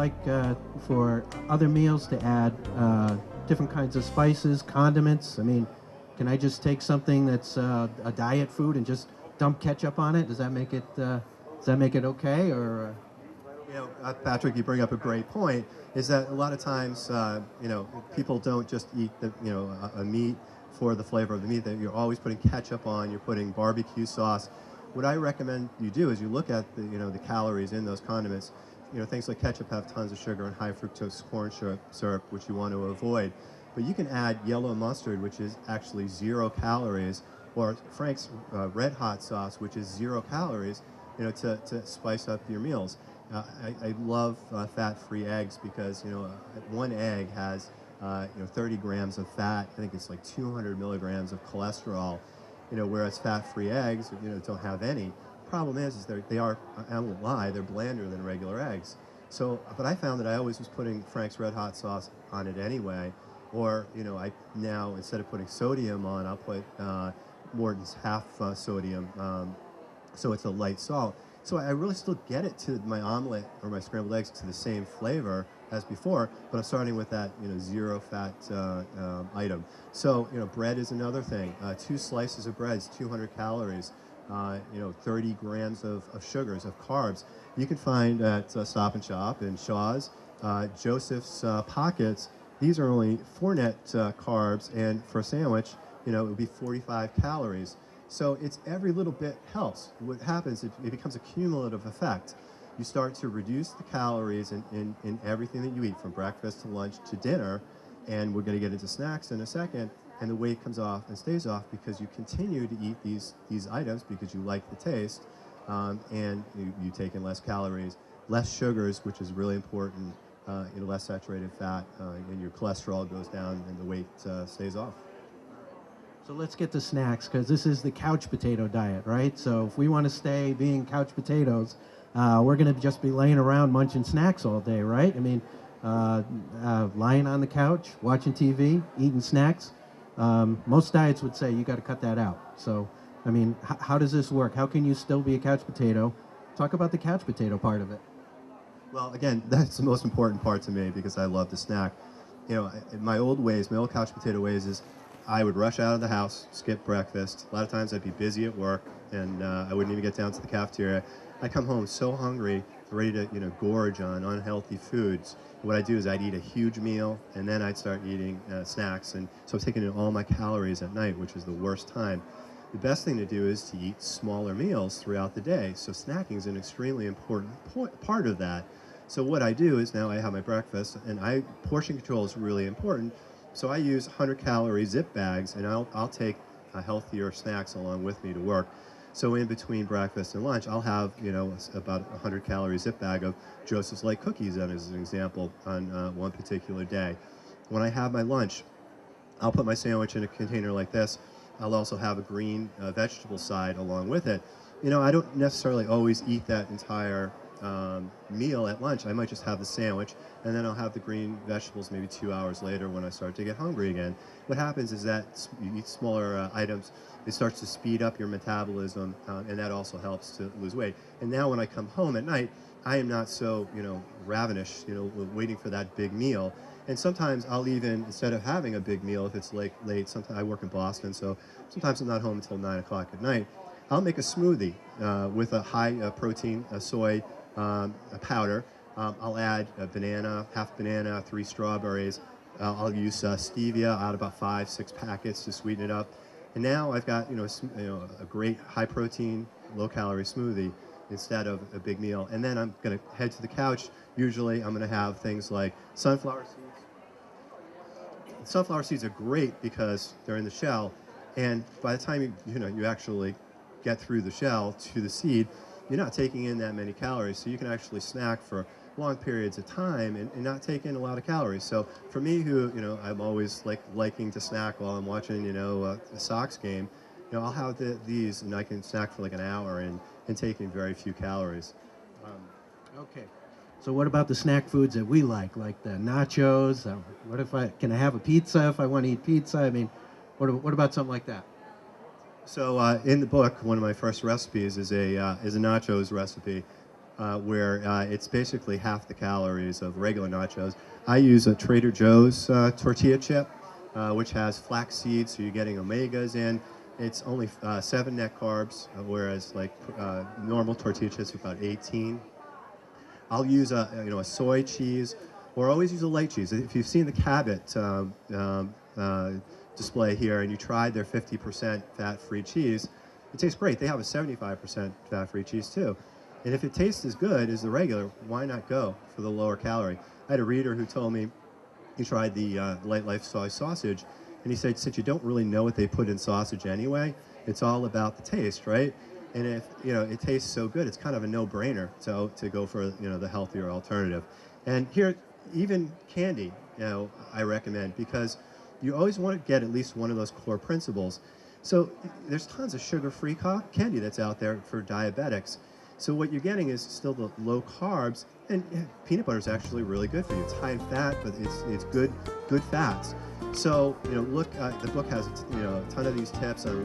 like for other meals to add different kinds of spices, condiments? I mean, can I just take something that's a diet food and just dump ketchup on it? Does that make it okay? Or Patrick, you bring up a great point. Is that a lot of times, people don't just eat a meat for the flavor of the meat. That you're always putting ketchup on. You're putting barbecue sauce. What I recommend you do is you look at the calories in those condiments. Things like ketchup have tons of sugar and high fructose corn syrup, which you want to avoid. But you can add yellow mustard, which is actually 0 calories, or Frank's red hot sauce, which is 0 calories, to spice up your meals. I love fat-free eggs because one egg has 30 grams of fat. I think it's like 200 milligrams of cholesterol. Whereas fat-free eggs don't have any. Problem is they are, I won't lie, they're blander than regular eggs. So, but I found that I always was putting Frank's Red Hot sauce on it anyway, or I now instead of putting sodium on, I'll put Morton's half sodium, so it's a light salt. So I really still get it to my omelet or my scrambled eggs to the same flavor as before, but I'm starting with that zero fat item. So bread is another thing. 2 slices of bread is 200 calories. 30 grams of sugars, of carbs. You can find at Stop and Shop and Shaw's, Joseph's Pockets. These are only 4 net carbs, and for a sandwich, it would be 45 calories. So it's every little bit helps. What happens, it becomes a cumulative effect. You start to reduce the calories in everything that you eat, from breakfast to lunch to dinner, and we're going to get into snacks in a second, and the weight comes off and stays off because you continue to eat these items because you like the taste, and you take in less calories, less sugars, which is really important, less saturated fat, and your cholesterol goes down and the weight stays off. so let's get to snacks, because this is the couch potato diet, right? So if we want to stay being couch potatoes, we're going to just be laying around munching snacks all day, right? I mean, lying on the couch, watching TV, eating snacks. Most diets would say you got to cut that out. So, I mean, how does this work? How can you still be a couch potato? Talk about the couch potato part of it. Well, again, that's the most important part to me because I love to snack. My old couch potato ways is I would rush out of the house, skip breakfast. A lot of times I'd be busy at work, and I wouldn't even get down to the cafeteria. I'd come home so hungry, ready to gorge on unhealthy foods. What I'd do is I'd eat a huge meal, and then I'd start eating snacks. And so I was taking in all my calories at night, which is the worst time. The best thing to do is to eat smaller meals throughout the day. So snacking is an extremely important part of that. So what I do is now I have my breakfast, and portion control is really important. So I use 100-calorie zip bags, and I'll take healthier snacks along with me to work. So in between breakfast and lunch, I'll have about a 100-calorie zip bag of Joseph's Light cookies, as an example, on one particular day. When I have my lunch, I'll put my sandwich in a container like this. I'll also have a green vegetable side along with it. I don't necessarily always eat that entire meal at lunch. I might just have the sandwich, and then I'll have the green vegetables maybe 2 hours later when I start to get hungry again. What happens is that you eat smaller items, it starts to speed up your metabolism, and that also helps to lose weight. And now when I come home at night, I am not so, ravenous, waiting for that big meal. And sometimes I'll even, instead of having a big meal, if it's late, sometimes I work in Boston, so sometimes I'm not home until 9 o'clock at night, I'll make a smoothie with a high protein soy powder. I'll add a banana, half banana, 3 strawberries. I'll use stevia, out about 5-6 packets to sweeten it up. And now I've got a great high protein, low calorie smoothie instead of a big meal. And then I'm going to head to the couch. Usually I'm going to have things like sunflower seeds. Sunflower seeds are great because they're in the shell, and by the time you actually get through the shell to the seed, you're not taking in that many calories, so you can actually snack for long periods of time and not take in a lot of calories. So for me, who I'm always liking to snack while I'm watching the Sox game, I'll have these, and I can snack for like an hour and take in very few calories. Okay. So what about the snack foods that we like the nachos? Can I have a pizza if I want to eat pizza? I mean, what about something like that? So in the book, one of my first recipes is a nachos recipe. where it's basically half the calories of regular nachos. I use a Trader Joe's tortilla chip, which has flax seeds, so you're getting omegas in. It's only 7 net carbs, whereas like normal tortilla chips are about 18. I'll use a soy cheese, or always use a light cheese. If you've seen the Cabot display here and you tried their 50% fat-free cheese, it tastes great. They have a 75% fat-free cheese too. And if it tastes as good as the regular, why not go for the lower calorie? I had a reader who told me he tried the Light Life soy sausage, and he said, since you don't really know what they put in sausage anyway, it's all about the taste, right? And if it tastes so good, it's kind of a no-brainer to go for the healthier alternative. And here, even candy, I recommend, because you always want to get at least one of those core principles. So there's tons of sugar-free candy that's out there for diabetics. So what you're getting is still the low carbs, and peanut butter is actually really good for you. It's high in fat, but it's good fats. So look, the book has a ton of these tips on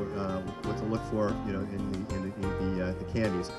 what to look for in the candies.